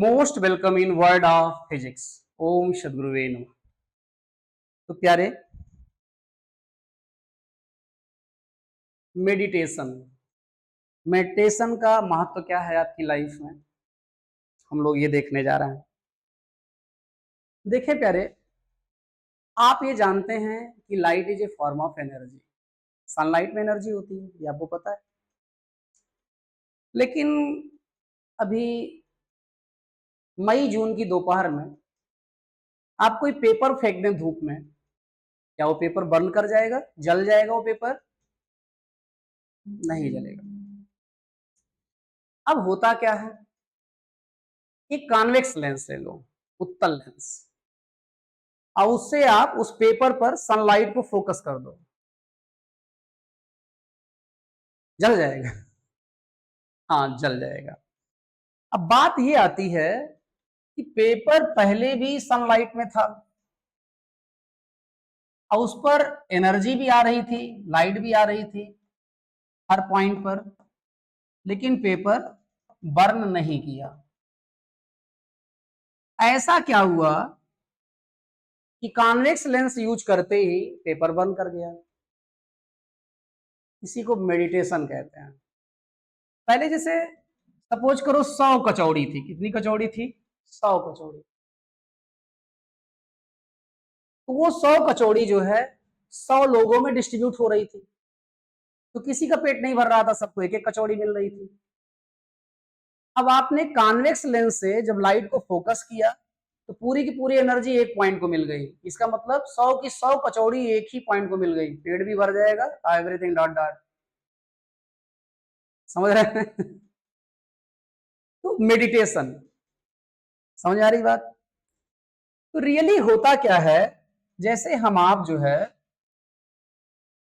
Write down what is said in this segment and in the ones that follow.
Most welcome in world of physics. ओम सदगुरुवे नमः। तो प्यारे, मेडिटेशन मेडिटेशन का महत्व क्या है आपकी लाइफ में, हम लोग ये देखने जा रहे हैं। देखिए प्यारे, आप ये जानते हैं कि light is a form of energy. Sunlight में एनर्जी होती है, ये आपको पता है। लेकिन अभी मई जून की दोपहर में आप कोई पेपर फेंक दें धूप में, क्या वो पेपर बर्न कर जाएगा? जल जाएगा वो पेपर? नहीं जलेगा। अब होता क्या है, एक कॉन्वेक्स लेंस ले लो, उत्तल लेंस, और उससे आप उस पेपर पर सनलाइट को फोकस कर दो, जल जाएगा। हाँ, जल जाएगा। अब बात ये आती है कि पेपर पहले भी सनलाइट में था और उस पर एनर्जी भी आ रही थी, लाइट भी आ रही थी हर पॉइंट पर, लेकिन पेपर बर्न नहीं किया। ऐसा क्या हुआ कि कॉन्वेक्स लेंस यूज करते ही पेपर बर्न कर गया। इसी को मेडिटेशन कहते हैं। पहले जैसे सपोज करो 100 कचौड़ी थी। कितनी कचौड़ी थी? 100 कचौड़ी। तो वो 100 कचौड़ी जो है 100 लोगों में डिस्ट्रीब्यूट हो रही थी, तो किसी का पेट नहीं भर रहा था, सबको एक एक कचौड़ी मिल रही थी। अब आपने कॉन्वेक्स लेंस से जब लाइट को फोकस किया तो पूरी की पूरी एनर्जी एक पॉइंट को मिल गई। इसका मतलब 100 की 100 कचौड़ी एक ही पॉइंट को मिल गई, पेट भी भर जाएगा, एवरीथिंग डॉट डॉट। समझ रहे हैं? तो मेडिटेशन, समझ आ रही बात? तो रियली होता क्या है, जैसे हम आप जो है,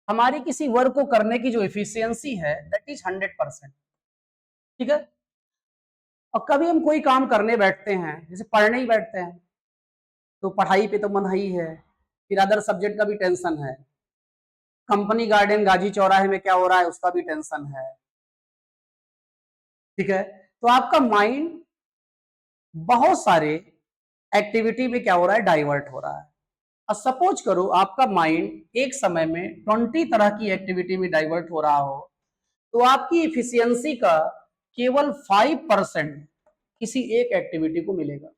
हमारी किसी वर्क को करने की जो एफिशिएंसी है दैट इज 100%। ठीक है। और कभी हम कोई काम करने बैठते हैं, जैसे पढ़ने ही बैठते हैं, तो पढ़ाई पे तो मन ही है, फिर अदर सब्जेक्ट का भी टेंशन है, कंपनी गार्डन गाजी चौराहे में क्या हो रहा है उसका भी टेंशन है। ठीक है। तो आपका माइंड बहुत सारे एक्टिविटी में क्या हो रहा है, डाइवर्ट हो रहा है। अब सपोज करो आपका माइंड एक समय में 20 तरह की एक्टिविटी में डाइवर्ट हो रहा हो, तो आपकी इफिशियंसी का केवल 5% किसी एक एक्टिविटी को मिलेगा।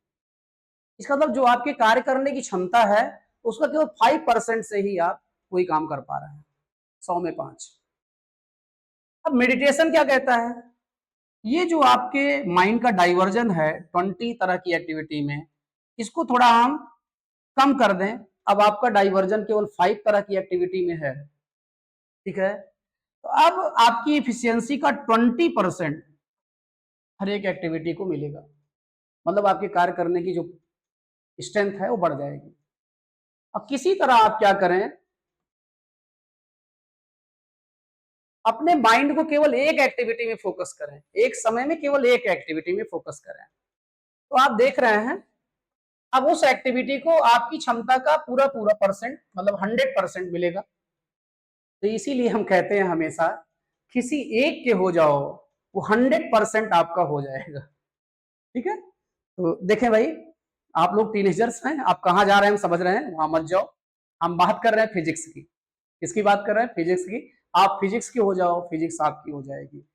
इसका मतलब जो आपके कार्य करने की क्षमता है उसका केवल 5% से ही आप कोई काम कर पा रहे हैं, 100 में 5। अब मेडिटेशन क्या कहता है, ये जो आपके माइंड का डाइवर्जन है 20 तरह की एक्टिविटी में, इसको थोड़ा हम कम कर दें। अब आपका डाइवर्जन केवल 5 तरह की एक्टिविटी में है। ठीक है। तो अब आपकी इफिशियंसी का 20% हर एक एक्टिविटी को मिलेगा, मतलब आपके कार्य करने की जो स्ट्रेंथ है वो बढ़ जाएगी। अब किसी तरह आप क्या करें, अपने माइंड को केवल एक एक्टिविटी में फोकस करें, एक समय में केवल एक एक्टिविटी में फोकस करें। तो आप देख रहे हैं अब उस एक्टिविटी को आपकी क्षमता का पूरा पूरा परसेंट, मतलब 100% मिलेगा। तो इसीलिए हम कहते हैं हमेशा, किसी एक के हो जाओ वो 100% आपका हो जाएगा। ठीक है। तो देखें भाई, आप लोग टीनेजर्स हैं, आप कहाँ जा रहे हैं हम समझ रहे हैं, वहां मत जाओ। हम बात कर रहे हैं फिजिक्स की। किसकी बात कर रहे हैं? फिजिक्स की। आप फिजिक्स की हो जाओ, फिजिक्स आपकी हो जाएगी।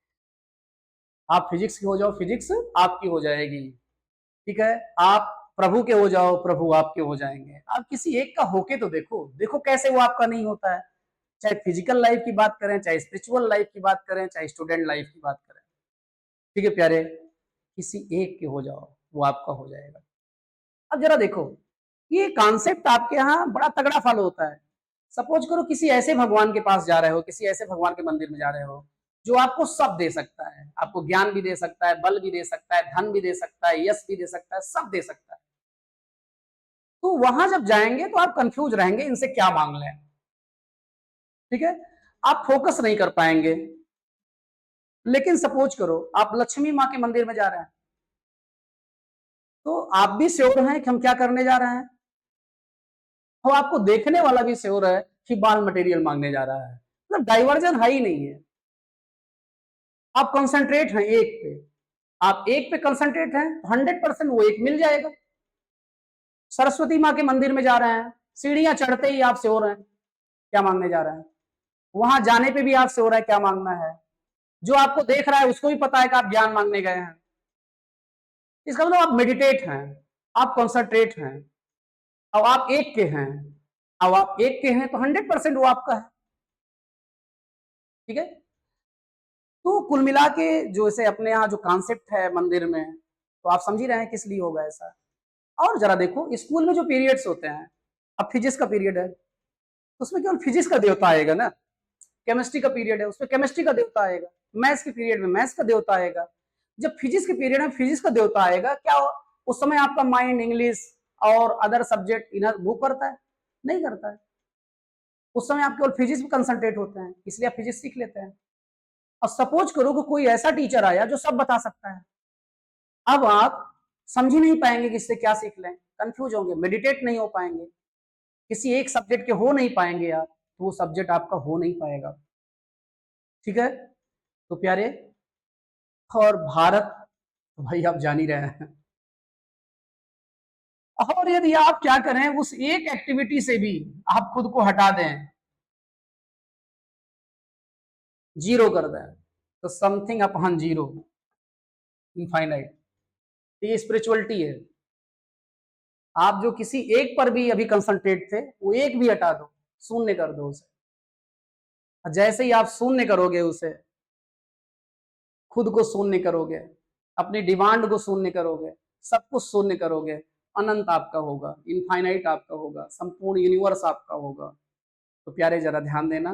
आप फिजिक्स की हो जाओ, फिजिक्स आपकी हो जाएगी। ठीक है। आप प्रभु के हो जाओ, प्रभु आपके हो जाएंगे। आप किसी एक का होके तो देखो, देखो कैसे वो आपका नहीं होता है। चाहे फिजिकल लाइफ की बात करें, चाहे स्पिरिचुअल लाइफ की बात करें, चाहे स्टूडेंट लाइफ की बात करें। ठीक है प्यारे, किसी एक के हो जाओ, वो आपका हो जाएगा। अब जरा देखो, ये कॉन्सेप्ट आपके यहाँ बड़ा तगड़ा फॉलो होता है। सपोज करो किसी ऐसे भगवान के पास जा रहे हो, किसी ऐसे भगवान के मंदिर में जा रहे हो जो आपको सब दे सकता है, आपको ज्ञान भी दे सकता है, बल भी दे सकता है, धन भी दे सकता है, यश भी दे सकता है, सब दे सकता है। तो वहां जब जाएंगे तो आप कंफ्यूज रहेंगे इनसे क्या मांग लें। ठीक है। आप फोकस नहीं कर पाएंगे। लेकिन सपोज करो आप लक्ष्मी माँ के मंदिर में जा रहे हैं, तो आप भी श्योर हैं कि हम क्या करने जा रहे हैं, और आपको देखने वाला भी श्योर है कि बाल मटेरियल मांगने जा रहा है। मतलब डाइवर्जन है ही नहीं है। आप कंसंट्रेट हैं एक पे, आप एक पे कंसंट्रेट हैं तो 100% वो एक मिल जाएगा। सरस्वती माँ के मंदिर में जा रहे हैं, सीढ़ियां चढ़ते ही आप श्योर हैं क्या मांगने जा रहे हैं, वहां जाने पे भी आप श्योर है क्या मांगना है। जो आपको देख रहा है उसको भी पता है कि आप ज्ञान मांगने गए हैं। इसका मतलब आप मेडिटेट हैं, आप कॉन्सेंट्रेट हैं, अब आप एक के हैं। अब आप एक के हैं तो 100% वो आपका है। ठीक है, तो कुल मिला के जो इसे अपने यहाँ जो कॉन्सेप्ट है मंदिर में, तो आप समझ ही रहे हैं किस लिए होगा ऐसा। और जरा देखो स्कूल में जो पीरियड्स होते हैं, अब फिजिक्स का पीरियड है तो उसमें केवल फिजिक्स का देवता आएगा ना, केमिस्ट्री का पीरियड है उसमें केमिस्ट्री का देवता आएगा, मैथ्स के पीरियड में मैथ्स का देवता आएगा। जब फिजिक्स के पीरियड में फिजिक्स का देवता आएगा, क्या उस समय आपका माइंड इंग्लिश और अदर सब्जेक्ट इनर वो करता है? नहीं करता है। उस समय आप केवल फिजिक्स में कंसंट्रेट होते हैं, इसलिए आप फिजिक्स सीख लेते हैं। और सपोज करो कि कोई ऐसा टीचर आया जो सब बता सकता है, अब आप समझ ही नहीं पाएंगे कि इससे क्या सीख लें, कंफ्यूज होंगे, मेडिटेट नहीं हो पाएंगे, किसी एक सब्जेक्ट के हो नहीं पाएंगे आप, तो वो सब्जेक्ट आपका हो नहीं पाएगा। ठीक है, तो प्यारे, और भारत तो भाई आप जान ही रहे हैं। और यदि आप क्या करें, उस एक एक्टिविटी से भी आप खुद को हटा दें, जीरो कर दें, तो समथिंग अपॉन जीरो, इनफाइनाइट, ये स्पिरिचुअलिटी है। आप जो किसी एक पर भी अभी कंसंट्रेट थे, वो एक भी हटा दो, शून्य कर दो उसे। जैसे ही आप शून्य करोगे उसे, खुद को शून्य करोगे, अपनी डिमांड को शून्य करोगे, सब कुछ शून्य करोगे, अनंत आपका होगा, इनफाइनाइट आपका होगा, संपूर्ण यूनिवर्स आपका होगा। तो प्यारे जरा ध्यान देना,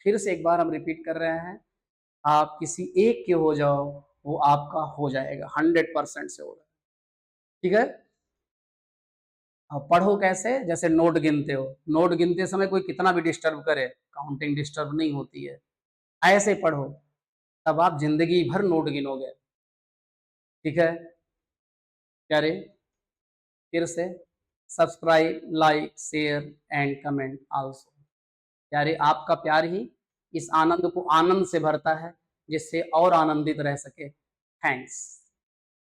फिर से एक बार हम रिपीट कर रहे हैं, आप किसी एक के हो जाओ, वो आपका हो जाएगा, 100% से होगा। ठीक है, अब पढ़ो कैसे, जैसे नोट गिनते हो, नोट गिनते समय कोई कितना भी डिस्टर्ब करे, काउंटिंग डिस्टर्ब नहीं होती है, ऐसे पढ़ो, तब आप जिंदगी भर नोट गिनोगे। ठीक है प्यारे, फिर से subscribe, like, share and comment also. प्यारे, आपका प्यार ही इस आनंद को आनंद से भरता है, जिससे और आनंदित रह सके। थैंक्स।